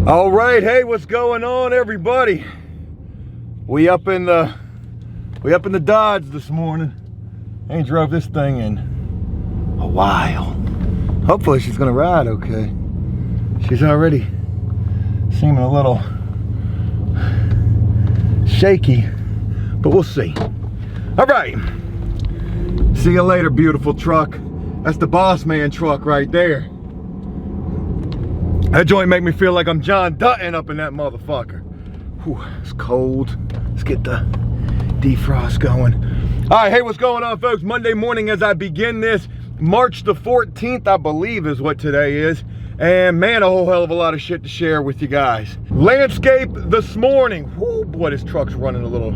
All right, hey, what's going on, everybody? We up in the Dodge this morning. Ain't drove this thing in a while. Hopefully she's gonna ride okay. She's already seeming a little shaky, but we'll see. All right, see you later, beautiful truck. That's the boss man truck right there. That joint make me feel like I'm John Dutton up in that motherfucker. Whew, it's cold. Let's get the defrost going. All right, hey, what's going on, folks? Monday morning as I begin this, March the 14th, I believe is what today is. And man, a whole hell of a lot of shit to share with you guys. Landscape this morning. Whoo, boy, this truck's running a little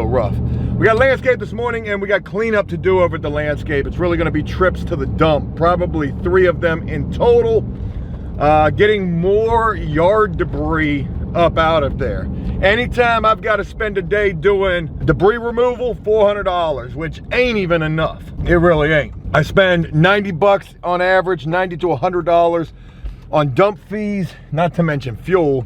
rough. We got landscape this morning and we got cleanup to do over at the landscape. It's really gonna be trips to the dump, probably 3 of them in total. Getting more yard debris up out of there. Anytime I've got to spend a day doing debris removal, $400, which ain't even enough. It really ain't. I spend 90 bucks on average, $90 to $100 on dump fees, not to mention fuel.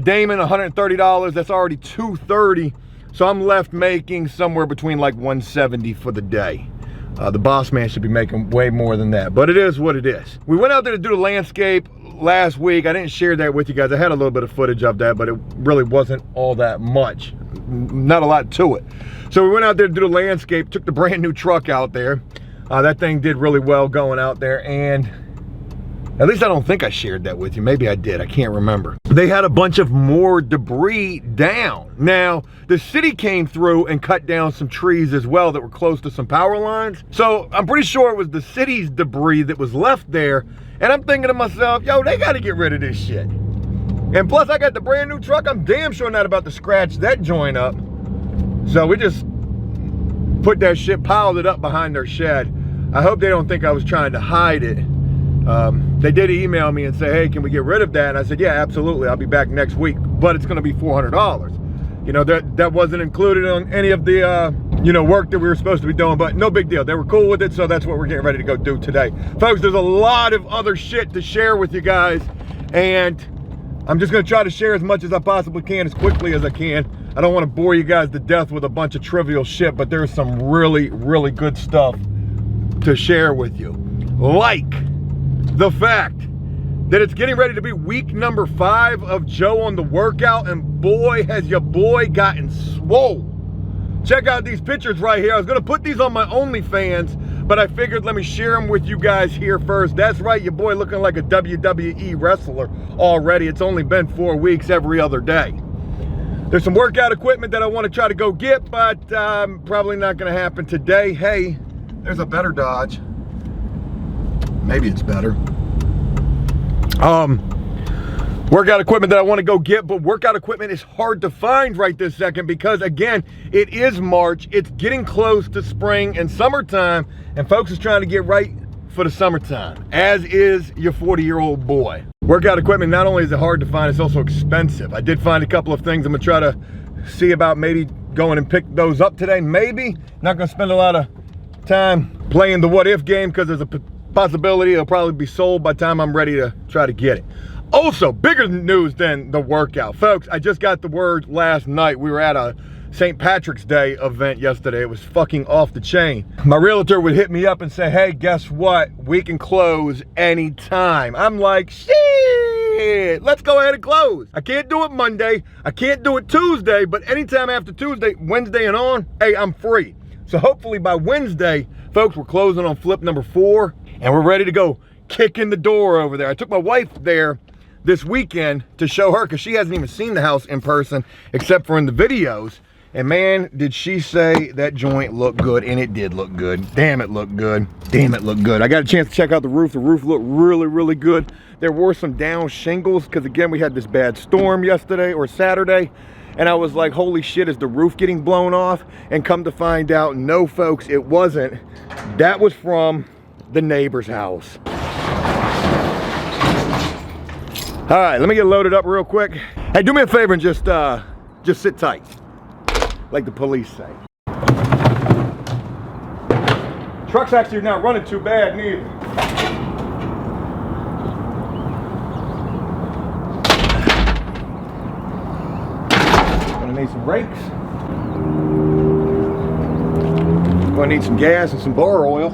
Damon, $130, that's already $230. So I'm left making somewhere between like $170 for the day. The boss man should be making way more than that, but it is what it is. We went out there to do the landscape last week. I didn't share that with you guys. I had a little bit of footage of that, but it really wasn't all that much. Not a lot to it. So we went out there to do the landscape, took the brand new truck out there. That thing did really well going out there, and at least I don't think I shared that with you. Maybe I did, I can't remember. They had a bunch of more debris down. Now, the city came through and cut down some trees as well that were close to some power lines. So I'm pretty sure it was the city's debris that was left there. And I'm thinking to myself, yo, they gotta get rid of this shit. And plus I got the brand new truck. I'm damn sure not about to scratch that joint up. So we just put that shit, piled it up behind their shed. I hope they don't think I was trying to hide it. They did email me and say, hey, can we get rid of that? And I said, yeah, absolutely. I'll be back next week, but it's gonna be $400. You know, that wasn't included on any of the, you know, work that we were supposed to be doing, but no big deal. They were cool with it, so that's what we're getting ready to go do today. Folks, there's a lot of other shit to share with you guys, and I'm just gonna try to share as much as I possibly can, as quickly as I can. I don't wanna bore you guys to death with a bunch of trivial shit, but there's some really, really good stuff to share with you. Like the fact that it's getting ready to be week number 5 of Joe on the workout, and boy, has your boy gotten swole. Check out these pictures right here. I was gonna put these on my OnlyFans, but I figured let me share them with you guys here first. That's right, your boy looking like a WWE wrestler already. It's only been 4 weeks every other day. There's some workout equipment that I wanna try to go get, but probably not gonna happen today. Hey, there's a better Dodge. Maybe it's better. Workout equipment that I want to go get, but workout equipment is hard to find right this second because, again, it is March. It's getting close to spring and summertime, and folks is trying to get right for the summertime, as is your 40-year-old boy. Workout equipment, not only is it hard to find, it's also expensive. I did find a couple of things. I'm going to try to see about maybe going and pick those up today. Maybe. Not going to spend a lot of time playing the what-if game because there's a possibility it'll probably be sold by the time I'm ready to try to get it. Also, bigger news than the workout. Folks, I just got the word last night. We were at a St. Patrick's Day event yesterday. It was fucking off the chain. My realtor would hit me up and say, hey, guess what? We can close anytime. I'm like, shit, let's go ahead and close. I can't do it Monday. I can't do it Tuesday, but anytime after Tuesday, Wednesday and on, hey, I'm free. So hopefully by Wednesday, folks, we're closing on flip number 4 and we're ready to go kicking the door over there. I took my wife there this weekend to show her because she hasn't even seen the house in person except for in the videos. And man, did she say that joint looked good, and it did look good. Damn, it looked good. Damn, it looked good. I got a chance to check out the roof. The roof looked really, really good. There were some down shingles because, again, we had this bad storm yesterday or Saturday. And I was like, holy shit, is the roof getting blown off? And come to find out, no, folks, it wasn't. That was from the neighbor's house. All right, let me get loaded up real quick. Hey, do me a favor and just sit tight, like the police say. Truck's actually not running too bad neither. Gonna need some rakes. Gonna need some gas and some bar oil.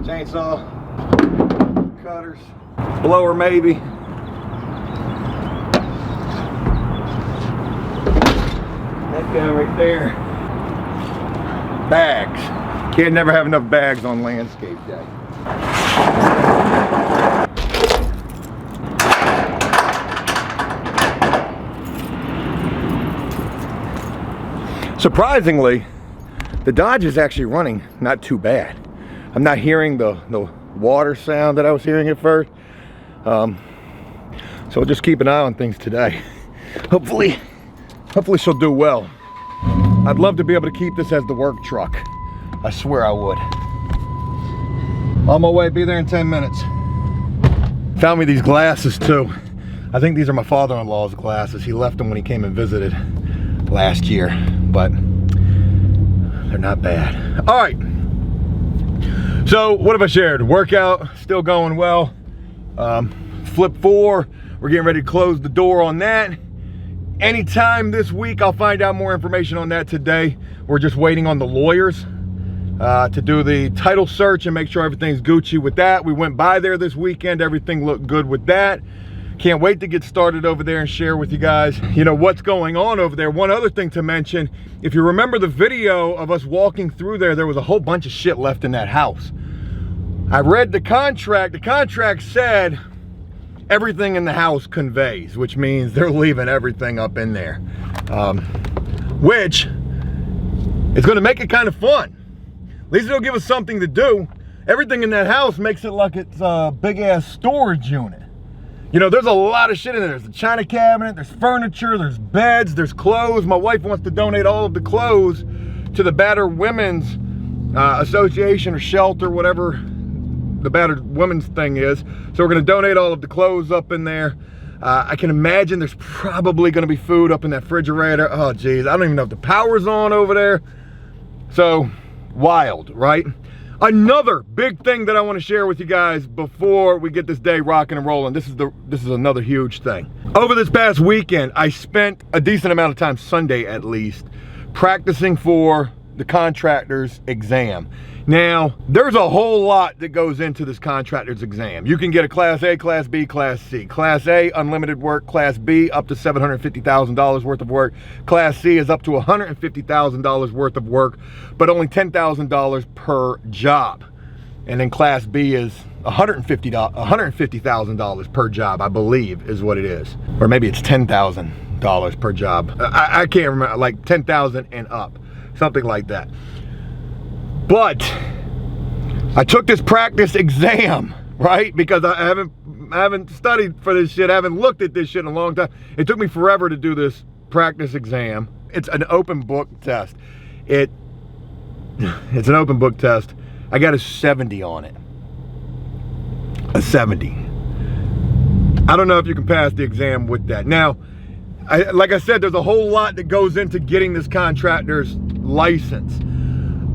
Chainsaw, cutters, blower maybe. That guy right there. Bags. Can't never have enough bags on landscape day. Surprisingly, the Dodge is actually running not too bad. I'm not hearing the water sound that I was hearing at first. So we'll just keep an eye on things today. Hopefully she'll do well. I'd love to be able to keep this as the work truck. I swear I would. On my way, be there in 10 minutes. Found me these glasses too. I think these are my father-in-law's glasses. He left them when he came and visited last year, but they're not bad. All right. So what have I shared? Workout still going well. Flip 4, we're getting ready to close the door on that. Anytime this week, I'll find out more information on that today. We're just waiting on the lawyers to do the title search and make sure everything's Gucci with that. We went by there this weekend. Everything looked good with that. Can't wait to get started over there and share with you guys, you know, what's going on over there. One other thing to mention, if you remember the video of us walking through there, there was a whole bunch of shit left in that house. I read the contract. The contract said everything in the house conveys, which means they're leaving everything up in there, which is going to make it kind of fun. At least it'll give us something to do. Everything in that house makes it like it's a big ass storage unit. You know, there's a lot of shit in there. There's a china cabinet, there's furniture, there's beds, there's clothes. My wife wants to donate all of the clothes to the Battered Women's Association or shelter, whatever the Battered Women's thing is. So we're gonna donate all of the clothes up in there. I can imagine there's probably gonna be food up in that refrigerator. Oh geez, I don't even know if the power's on over there. So, wild, right? Another big thing that I want to share with you guys before we get this day rocking and rolling. This is another huge thing. Over this past weekend, I spent a decent amount of time, Sunday at least, practicing for the contractor's exam. Now, there's a whole lot that goes into this contractor's exam. You can get a Class A, Class B, Class C. Class A, unlimited work. Class B, up to $750,000 worth of work. Class C is up to $150,000 worth of work, but only $10,000 per job. And then Class B is $150,000 per job, I believe is what it is. Or maybe it's $10,000 per job. I can't remember, like 10,000 and up, something like that. But I took this practice exam, right? Because I haven't studied for this shit. I haven't looked at this shit in a long time. It took me forever to do this practice exam. It's an open book test. It's an open book test. I got a 70 on it. A 70. I don't know if you can pass the exam with that. Now, like I said, there's a whole lot that goes into getting this contractor's license.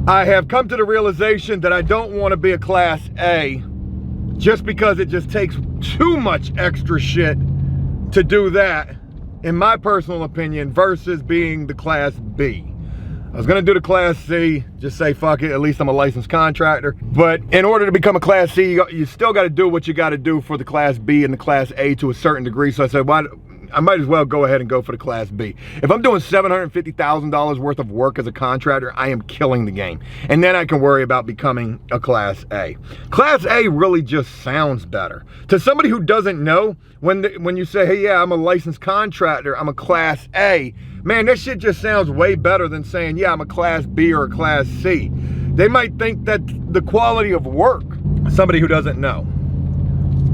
I have come to the realization that I don't want to be a Class A just because it just takes too much extra shit to do that, in my personal opinion, versus being the Class B. I was going to do the Class C, just say fuck it, at least I'm a licensed contractor. But in order to become a Class C, you still got to do what you got to do for the Class B and the Class A to a certain degree. So I said, why? I might as well go ahead and go for the Class B. If I'm doing $750,000 worth of work as a contractor, I am killing the game. And then I can worry about becoming a Class A. Class A really just sounds better. To somebody who doesn't know, when you say, hey, yeah, I'm a licensed contractor, I'm a Class A, man, that shit just sounds way better than saying, yeah, I'm a Class B or a Class C. They might think that the quality of work, somebody who doesn't know.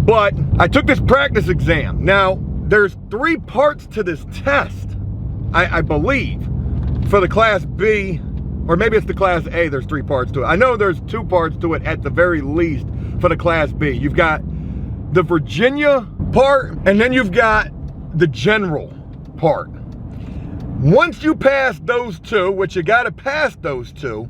But I took this practice exam. Now, there's 3 parts to this test, I believe, for the Class B, or maybe it's the Class A, there's 3 parts to it. I know there's 2 parts to it at the very least for the Class B. You've got the Virginia part, and then you've got the general part. Once you pass those 2, which you gotta pass those 2,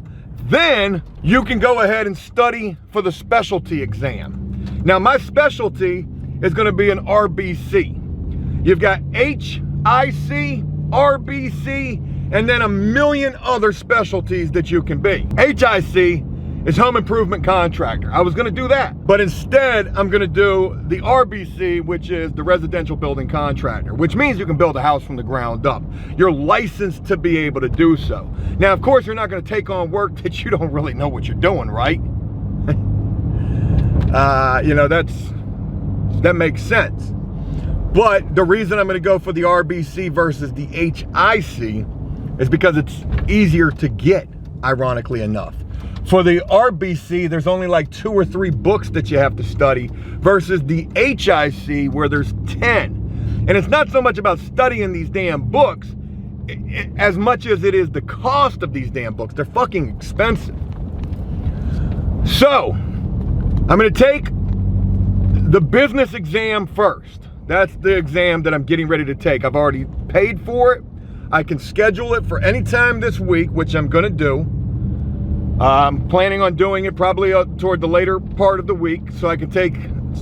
then you can go ahead and study for the specialty exam. Now, my specialty is going to be an RBC. You've got HIC, RBC, and then a million other specialties that you can be. HIC is home improvement contractor. I was going to do that, but instead I'm going to do the RBC, which is the residential building contractor, which means you can build a house from the ground up. You're licensed to be able to do so. Now, of course, you're not going to take on work that you don't really know what you're doing, right? You know, that makes sense. But the reason I'm going to go for the RBC versus the HIC is because it's easier to get, ironically enough. For the RBC, there's only like 2 or 3 books that you have to study versus the HIC where there's 10. And it's not so much about studying these damn books as much as it is the cost of these damn books. They're fucking expensive. So, I'm going to take the business exam first. That's the exam that I'm getting ready to take. I've already paid for it. I can schedule it for any time this week, which I'm going to do. I'm planning on doing it probably toward the later part of the week so I can take,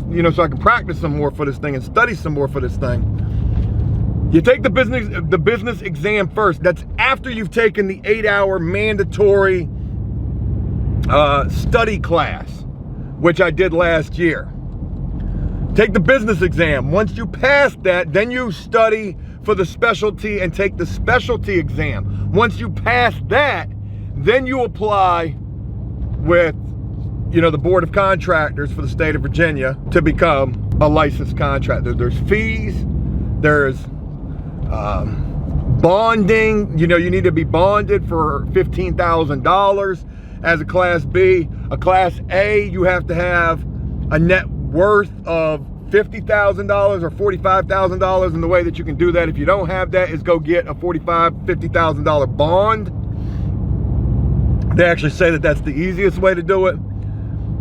you know, so I can practice some more for this thing and study some more for this thing. You take the business exam first. That's after you've taken the 8-hour mandatory study class, which I did last year. Take the business exam. Once you pass that, then you study for the specialty and take the specialty exam. Once you pass that, then you apply with, you know, the Board of Contractors for the state of Virginia to become a licensed contractor. There's fees, there's bonding. You know, you need to be bonded for $15,000 as a Class B. A Class A, you have to have a net worth of $50,000 or $45,000, and the way that you can do that if you don't have that is go get a $50,000 bond. They actually say that that's the easiest way to do it.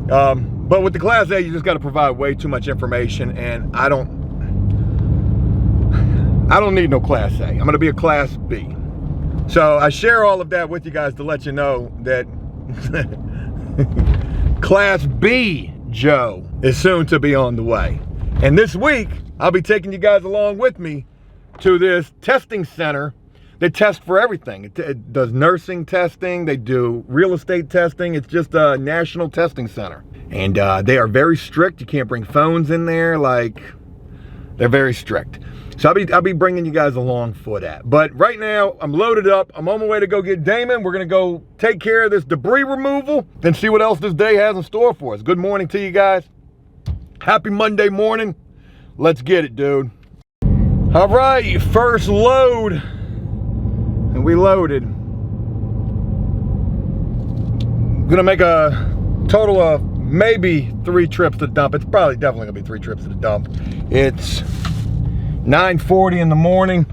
But with the Class A, you just got to provide way too much information, and I don't need no Class A. I'm going to be a Class B. So I share all of that with you guys to let you know that Class B Joe is soon to be on the way. And this week, I'll be taking you guys along with me to this testing center. They test for everything. It does nursing testing. They do real estate testing. It's just a national testing center. And they are very strict. You can't bring phones in there. Like, they're very strict. So I'll be bringing you guys along for that. But right now, I'm loaded up. I'm on my way to go get Damon. We're going to go take care of this debris removal and see what else this day has in store for us. Good morning to you guys. Happy Monday morning. Let's get it, dude. All right, first load. And we loaded. Gonna make a total of maybe 3 trips to the dump. It's probably definitely gonna be 3 trips to the dump. It's 9:40 in the morning.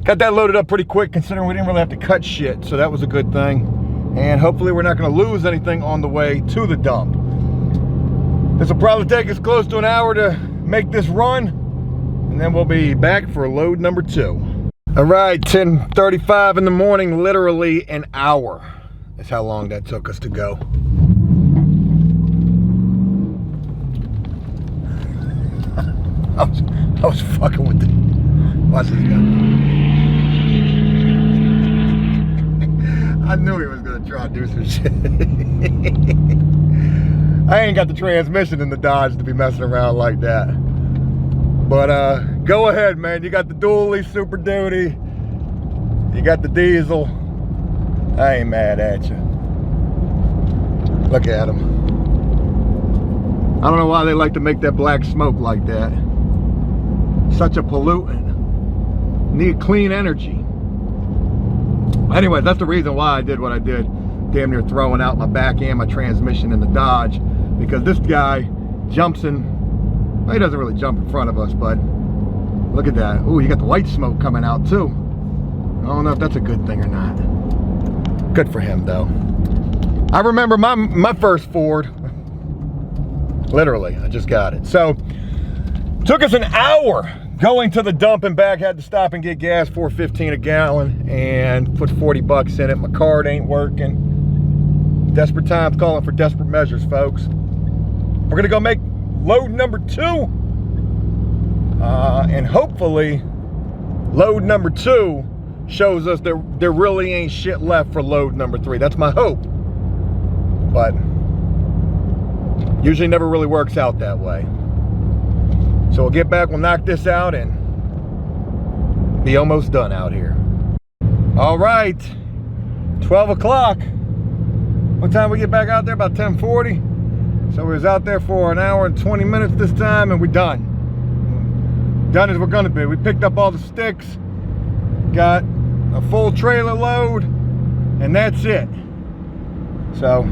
Got that loaded up pretty quick considering we didn't really have to cut shit, so that was a good thing. And hopefully we're not gonna lose anything on the way to the dump. This will probably take us close to an hour to make this run, and then we'll be back for load number 2. All right, 10:35 in the morning, literally an hour. That's how long that took us to go. I was fucking with the, watch this guy. I knew he was gonna try to do some shit. I ain't got the transmission in the Dodge to be messing around like that. But go ahead, man. You got the dually, Super Duty. You got the diesel. I ain't mad at you. Look at them. I don't know why they like to make that black smoke like that. Such a pollutant. Need clean energy. Anyway, that's the reason why I did what I did. Damn near throwing out my back and my transmission in the Dodge, because this guy jumps in. Well, he doesn't really jump in front of us, but look at that. Ooh, you got the white smoke coming out too. I don't know if that's a good thing or not. Good for him though. I remember my first Ford. Literally, I just got it. So, took us an hour going to the dump and back. Had to stop and get gas, $4.15 a gallon, and put 40 bucks in it. My card ain't working. Desperate times calling for desperate measures, folks. We're gonna go make load number 2. And hopefully load number 2 shows us that there really ain't shit left for load number 3. That's my hope. But usually never really works out that way. So we'll get back, we'll knock this out and be almost done out here. All right, 12 o'clock. What time we get back out there? About 10:40. So we was out there for an hour and 20 minutes this time, and we're done. Done as we're gonna be. We picked up all the sticks, got a full trailer load, and that's it. So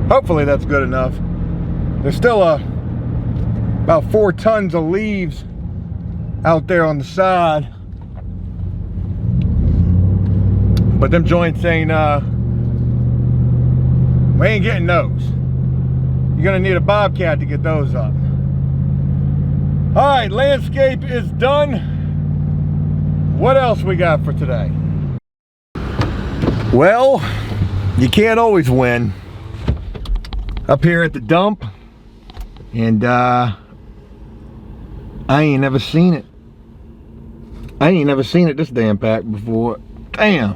hopefully that's good enough. There's still about 4 tons of leaves out there on the side, but them joints ain't we ain't getting those. You're gonna need a bobcat to get those up. All right, landscape is done. What else we got for today? Well, you can't always win. Up here at the dump, and I ain't never seen it. I ain't never seen it this damn packed before. Damn.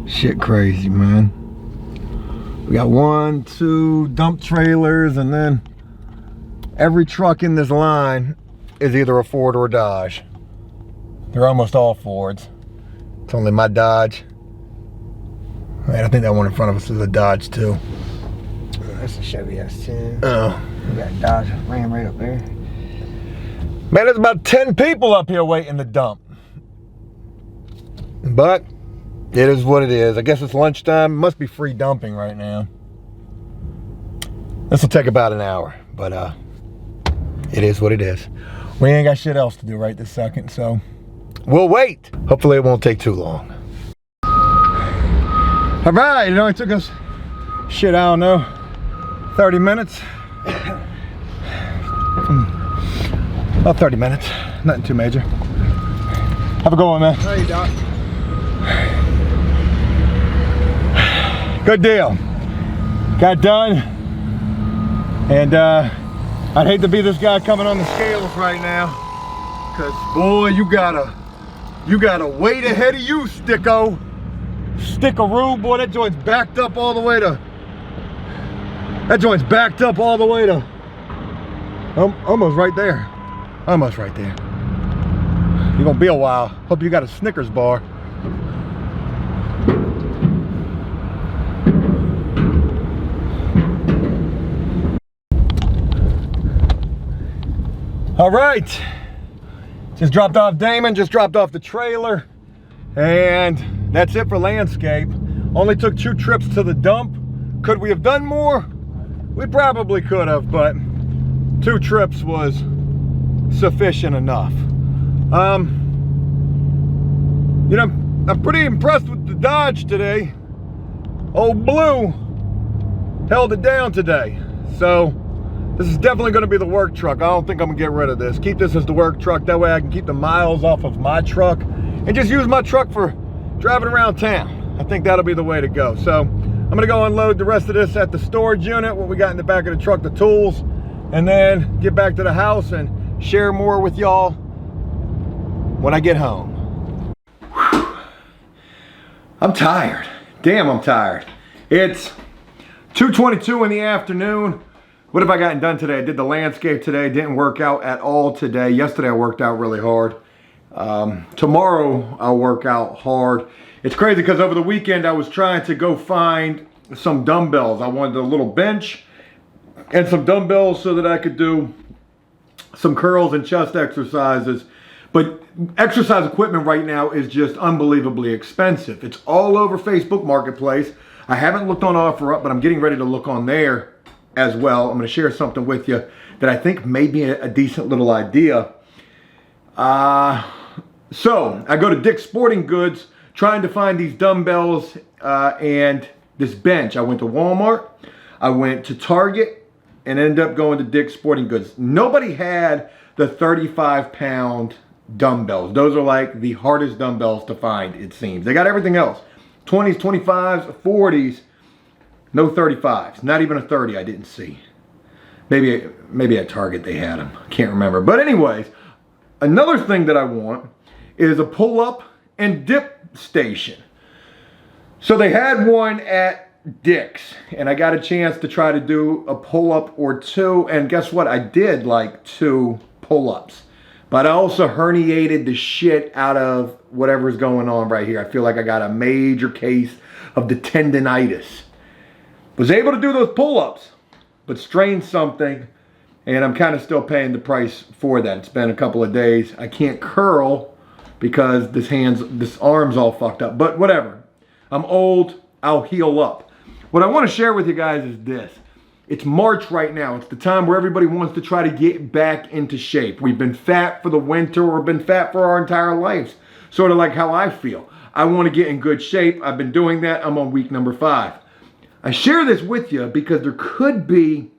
Shit crazy, man. We got 1, 2 dump trailers, and then every truck in this line is either a Ford or a Dodge. They're almost all Fords. It's only my Dodge. Man, I think that one in front of us is a Dodge too. That's a Chevy S10. Oh. We got Dodge Ram right up there. Man, there's about 10 people up here waiting to dump. But it is what it is. I guess it's lunchtime. It must be free dumping right now. This will take about an hour, but it is what it is. We ain't got shit else to do right this second, so we'll wait. Hopefully it won't take too long. All right, it only took us, shit, I don't know, 30 minutes. About 30 minutes, nothing too major. Have a good one, man. Hey, Doc. Good deal. Got done. And I'd hate to be this guy coming on the scales right now, cause boy, you got a weight ahead of you, stickaroo. Boy, that joint's backed up all the way to, almost right there. Almost right there. You're gonna be a while. Hope you got a Snickers bar. All right, just dropped off Damon, just dropped off the trailer, and that's it for landscape. Only took 2 trips to the dump. Could we have done more? We probably could have, but 2 trips was sufficient enough. You know, I'm pretty impressed with the Dodge today. Old Blue held it down today. So this is definitely going to be the work truck. I don't think I'm going to get rid of this. Keep this as the work truck. That way I can keep the miles off of my truck and just use my truck for driving around town. I think that'll be the way to go. So I'm going to go unload the rest of this at the storage unit, what we got in the back of the truck, the tools, and then get back to the house and share more with y'all when I get home. Whew. I'm tired. Damn, I'm tired. It's 2:22 in the afternoon. What have I gotten done today? I did the landscape today. Didn't work out at all today. Yesterday I worked out really hard. Tomorrow I'll work out hard. It's crazy because over the weekend I was trying to go find some dumbbells. I wanted a little bench and some dumbbells so that I could do some curls and chest exercises. But exercise equipment right now is just unbelievably expensive. It's all over Facebook Marketplace. I haven't looked on OfferUp, but I'm getting ready to look on there as well. I'm going to share something with you that I think may be a decent little idea. So I go to Dick's Sporting Goods trying to find these dumbbells and this bench. I went to Walmart, I went to Target, and ended up going to Dick's Sporting Goods. Nobody had the 35-pound dumbbells. Those are like the hardest dumbbells to find, it seems. They got everything else. 20s, 25s, 40s. No 35s, not even a 30 I didn't see. Maybe at Target they had them, can't remember. But anyways, another thing that I want is a pull-up and dip station. So they had one at Dick's, and I got a chance to try to do a pull-up or two, and guess what? I did like 2 pull-ups. But I also herniated the shit out of whatever's going on right here. I feel like I got a major case of the tendonitis. Was able to do those pull-ups, but strained something, and I'm kind of still paying the price for that. It's been a couple of days. I can't curl because this arm's all fucked up, but whatever. I'm old, I'll heal up. What I want to share with you guys is this. It's March right now. It's the time where everybody wants to try to get back into shape. We've been fat for the winter or been fat for our entire lives. Sort of like how I feel. I want to get in good shape. I've been doing that. I'm on week number 5. I share this with you because there could be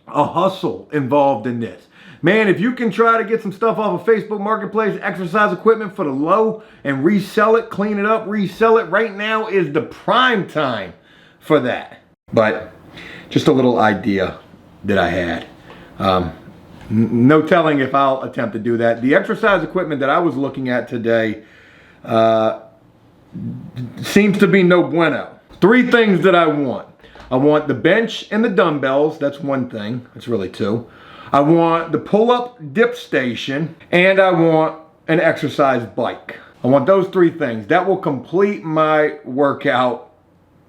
a hustle involved in this. Man, if you can try to get some stuff off of Facebook Marketplace, exercise equipment for the low, and resell it, clean it up, resell it, right now is the prime time for that. But just a little idea that I had. No telling if I'll attempt to do that. The exercise equipment that I was looking at today seems to be no bueno. 3 things that I want. I want the bench and the dumbbells. That's 1 thing. That's really 2. I want the pull-up dip station, and I want an exercise bike. I want those 3 things. That will complete my workout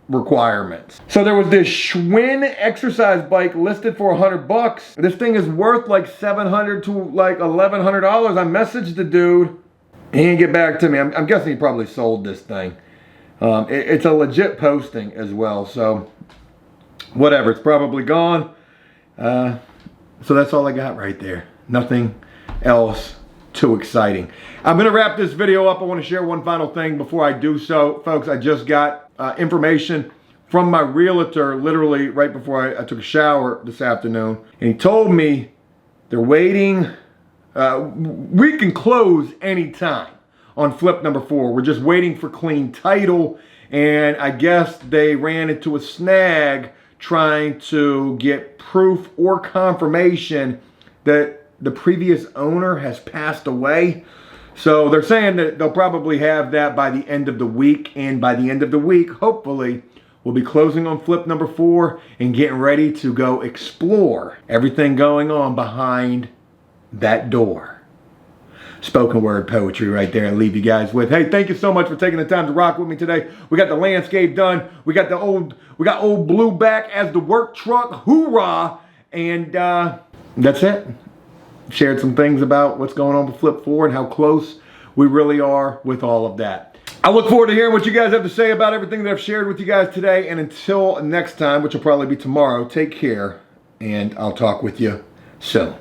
requirements. So there was this Schwinn exercise bike listed for $100. This thing is worth like $700 to like $1,100. I messaged the dude. He didn't get back to me. I'm guessing he probably sold this thing. It's a legit posting as well, so whatever, it's probably gone. So that's all I got right there. Nothing else too exciting. I'm gonna wrap this video up. I want to share one final thing before I do so. Folks, I just got information from my realtor literally right before I took a shower this afternoon. And he told me they're waiting. We can close anytime on flip number 4. We're just waiting for clean title, and I guess they ran into a snag trying to get proof or confirmation that the previous owner has passed away. So they're saying that they'll probably have that by the end of the week, and by the end of the week, hopefully, we'll be closing on flip number 4 and getting ready to go explore everything going on behind that door. Spoken word poetry right there. I'll leave you guys with. Hey, thank you so much for taking the time to rock with me today. We got the landscape done. We got old Blue back as the work truck. Hoorah! And that's it. Shared some things about what's going on with Flip 4 and how close we really are with all of that. I look forward to hearing what you guys have to say about everything that I've shared with you guys today. And until next time, which will probably be tomorrow, take care, and I'll talk with you soon.